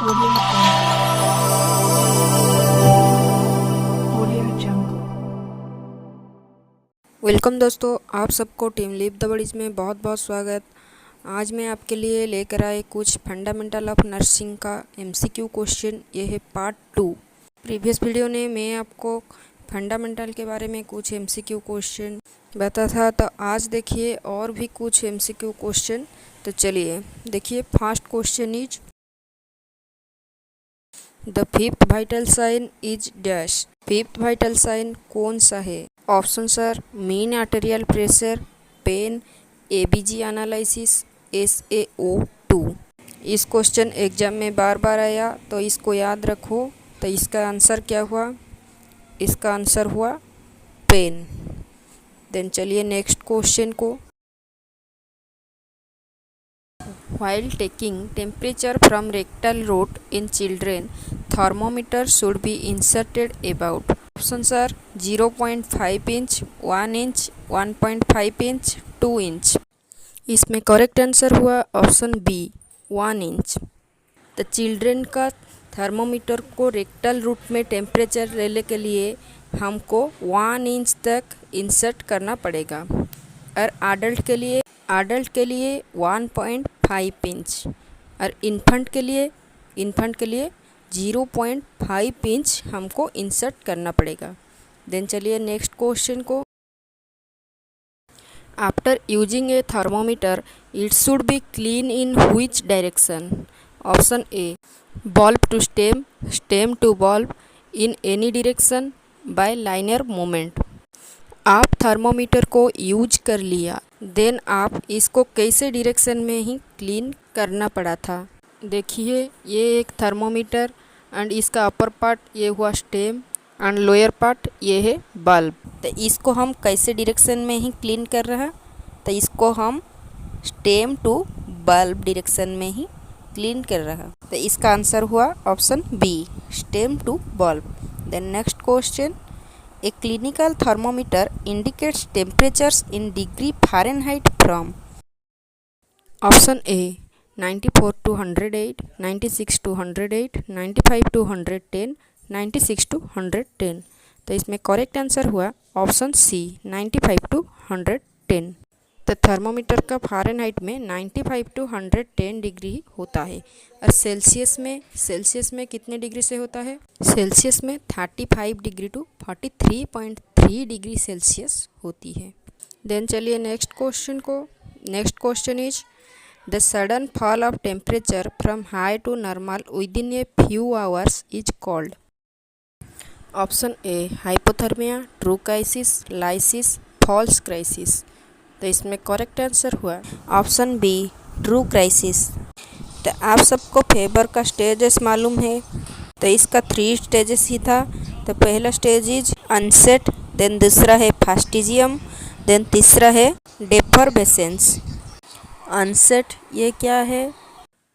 Audio Jungle. Welcome दोस्तों, आप सबको टीम लीव द बडीज़ में बहुत बहुत स्वागत। आज मैं आपके लिए लेकर आए कुछ फंडामेंटल ऑफ नर्सिंग का एमसीक्यू क्वेश्चन। ये है पार्ट 2। प्रीवियस वीडियो ने मैं आपको फंडामेंटल के बारे में कुछ एमसीक्यू क्वेश्चन बताया था, तो आज देखिए और भी कुछ एमसीक्यू क्वेश्चन। तो चलिए देखिए, first question is the fifth vital sign is dash. Fifth vital sign कौन सा है? Option are mean arterial pressure, pain, ABG analysis, SaO2। इस क्वेश्चन एग्जाम में बार बार आया, तो इसको याद रखो। तो इसका आंसर क्या हुआ? इसका आंसर हुआ पेन। देन चलिए नेक्स्ट क्वेश्चन को। While taking temperature from rectal route in children, thermometer should be inserted about. Options are 0.5 inch, 1 inch, 1.5 inch, 2 inch. इसमें करेक्ट आंसर हुआ ऑप्शन बी, 1 इंच। तो चिल्ड्रेन का थर्मोमीटर को rectal route में temperature लेने के लिए हमको 1 इंच तक इंसर्ट करना पड़ेगा, और एडल्ट के लिए 1.5 इंच, और इन्फेंट के लिए 0.5 इंच हमको इंसर्ट करना पड़ेगा। देन चलिए नेक्स्ट क्वेश्चन को। After using a thermometer it should be clean in which direction? Option A bulb to stem, stem to bulb, in any direction, by linear movement. आप thermometer को use कर लिया, then आप इसको कैसे direction में ही clean करना पड़ा था? देखिए, ये एक थर्मोमीटर एंड इसका अपर पार्ट ये हुआ स्टेम एंड लोअर पार्ट ये है बल्ब। तो इसको हम कैसे डायरेक्शन में ही क्लीन कर रहे हैं? तो इसको हम स्टेम टू बल्ब डायरेक्शन में ही क्लीन कर रहा है। तो इसका आंसर हुआ option B, stem to bulb. Then next question. A clinical thermometer indicates temperatures in degree Fahrenheit from. Option A 94 to 108, 96 to 108, 95 to 110, 96 to 110। तो इसमें करेक्ट आंसर हुआ ऑप्शन सी, 95 टू 110। तो थर्मोमीटर का फ़ारेनहाइट में 95 to 110 degree होता है, और Celsius में कितने डिग्री से होता है? सेल्सियस में 35 डिग्री टू 43.3 डिग्री सेल्सियस होती है। देन चलिए नेक्स्ट क्वेश्चन को। Next question is the sudden fall of temperature from high to normal within a few hours is called. Option A hypothermia, true crisis, lysis, false crisis. तो इसमें correct answer हुआ option B, true crisis. तो आप सबको favour का stages मालूम है, तो इसका 3 स्टेजेस ही था। तो पहला स्टेज इज अनसेट, देन दूसरा है फास्टिजियम, देन तीसरा है डेफरवेसेंस। अनसेट ये क्या है?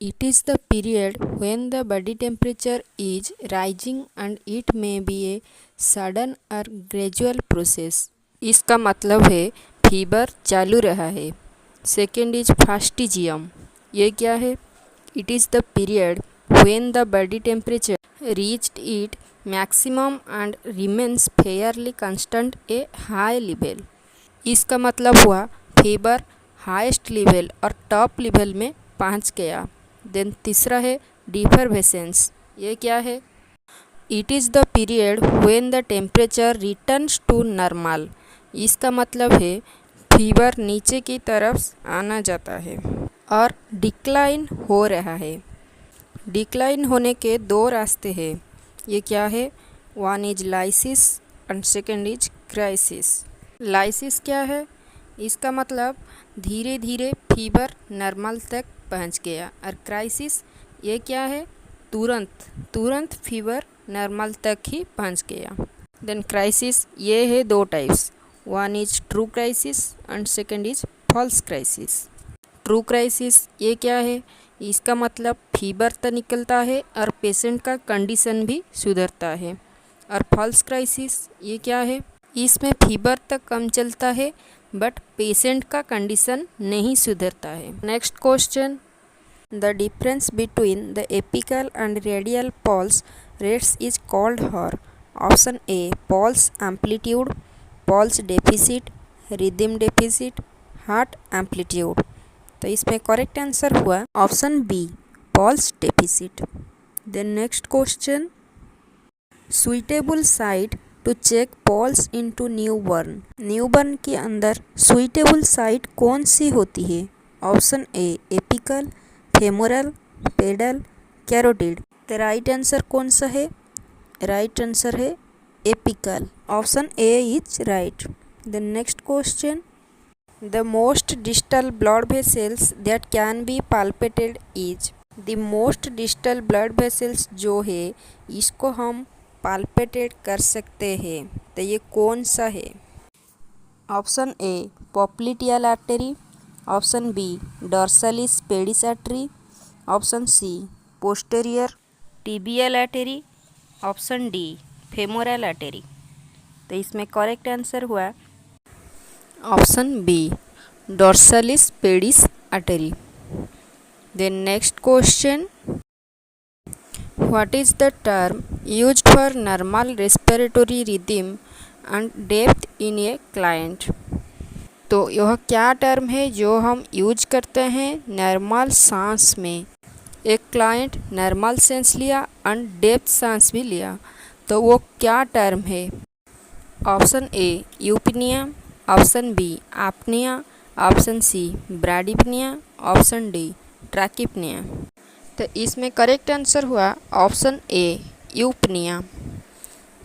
It is the period when the body temperature is rising and it may be a sudden और ग्रेजुअल प्रोसेस। इसका मतलब है फीवर चालू रहा है। सेकेंड इज फास्टिजियम, ये क्या है? It is the period when the body temperature reached it maximum and remains Fairlie constant A high level. इसका मतलब हुआ फीवर हाईएस्ट लेवल और टॉप लेवल में पहुंच गया। देन तीसरा है डिफरवेसेंस, ये क्या है? It is the period when the temperature returns to normal. इसका मतलब है फीवर नीचे की तरफ आना जाता है और डिक्लाइन हो रहा है। डिक्लाइन होने के 2 रास्ते हैं, ये क्या है? One is lysis and second is crisis. Lysis क्या है? इसका मतलब धीरे धीरे फीवर नॉर्मल तक पहुंच गया, और क्राइसिस ये क्या है? तुरंत फीवर नॉर्मल तक ही पहुंच गया। देन क्राइसिस ये है 2 types, one is true crisis and second is false crisis. True crisis ये क्या है? इसका मतलब फीवर तो निकलता है और पेशेंट का कंडीशन भी सुधरता है। और फॉल्स क्राइसिस ये क्या है? इसमें फीवर तक कम चलता है बट पेशेंट का कंडीशन नहीं सुधरता है। Next question. The difference between the apical and radial pulse rates is called her. Option A pulse amplitude, pulse deficit, rhythm deficit, heart amplitude। तो इसमें करेक्ट आंसर हुआ option B pulse deficit. Then next question, suitable site to check pulse into newborn. Newborn के अंदर suitable site कौन सी होती है? Option A apical, femoral, pedal, carotid. तो राइट आंसर कौन सा है? राइट आंसर है apical. Option A is right. The next question, the most distal blood vessels that can be palpated is. The most distal blood vessels जो है इसको हम पाल्पेटेड कर सकते हैं, तो ये कौन सा है? Option A popliteal artery, option B dorsalis pedis artery, option C posterior tibial artery, option D femoral artery. तो इसमें करेक्ट आंसर हुआ option B dorsalis pedis artery. Then next question, what is the term used for normal respiratory rhythm and depth in a client. तो यह क्या term है जो हम use करते हैं नॉर्मल सांस में? एक क्लाइंट नॉर्मल सांस लिया एंड डेप्थ सांस भी लिया, तो वो क्या टर्म है? Option A eupnoea, option B apnoea, option C bradypnoea, option D tachypnoea. तो इसमें करेक्ट आंसर हुआ ऑप्शन ए यूपनिया।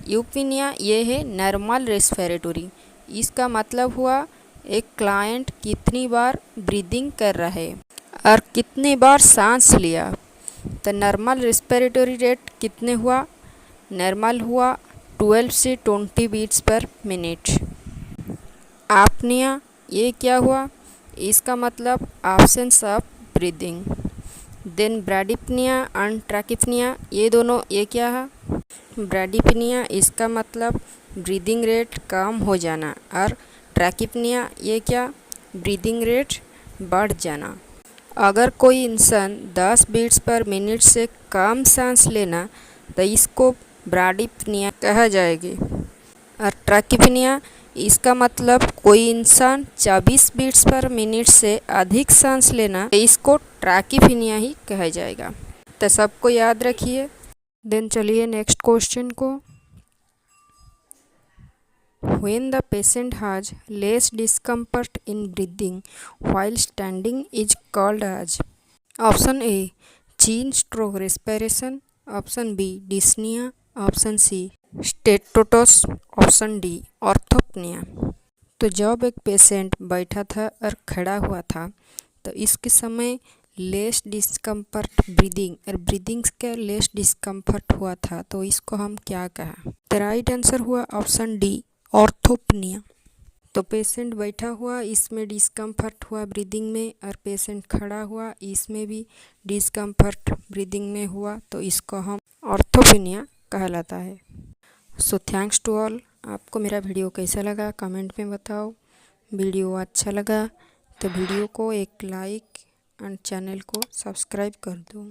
यूपनिया ये है नॉर्मल रेस्पिरेटरी। इसका मतलब हुआ एक क्लाइंट कितनी बार ब्रीदिंग कर रहा है और कितनी बार सांस लिया। तो नॉर्मल रेस्पिरेटरी रेट कितने हुआ? नॉर्मल हुआ 12 से 20 बीट्स पर मिनट। एपनिया ये क्या हुआ? इसका मतलब absence of breathing. Then bradypnoea and tachypnoea ये दोनों ये क्या है? ब्रैडिपनिया इसका मतलब ब्रीदिंग रेट कम हो जाना और ट्रैकिपनिया ये क्या? ब्रीदिंग रेट बढ़ जाना। अगर कोई इंसान 10 बीट्स पर मिनट से कम सांस लेना तो इसको ब्रैडिपनिया कहा जाएगी। और ट्रैकिपनिया इसका मतलब कोई इंसान 24 बीट्स पर मिनट से अधिक सांस लेना तो इसको ट्रैकिपनिया ही कहा जाएगा। तो सबको याद रखिए। देन चलिए नेक्स्ट क्वेश्चन को, when the patient has less discomfort in breathing while standing is called as। Option A Cheyne stroke respiration, option B dyspnoea, option C stertorous, option D orthopnoea. तो जब एक पेशेंट बैठा था और खड़ा हुआ था तो इसके समय लेस डिस्कम्फर्ट ब्रीदिंग और ब्रीदिंग का लेस डिस्कम्फर्ट हुआ था, तो इसको हम क्या कहा? तो राइट आंसर हुआ ऑप्शन डी ऑर्थोपनिया। तो पेशेंट बैठा हुआ इसमें डिस्कम्फर्ट हुआ ब्रीदिंग में और पेशेंट खड़ा हुआ इसमें भी डिस्कम्फर्ट ब्रीदिंग में हुआ, तो इसको हम ऑर्थोपनिया कहलाता है। So thanks to all. आपको मेरा वीडियो कैसा लगा कमेंट में बताओ। वीडियो अच्छा लगा तो वीडियो को एक लाइक एंड चैनल को सब्सक्राइब कर दो।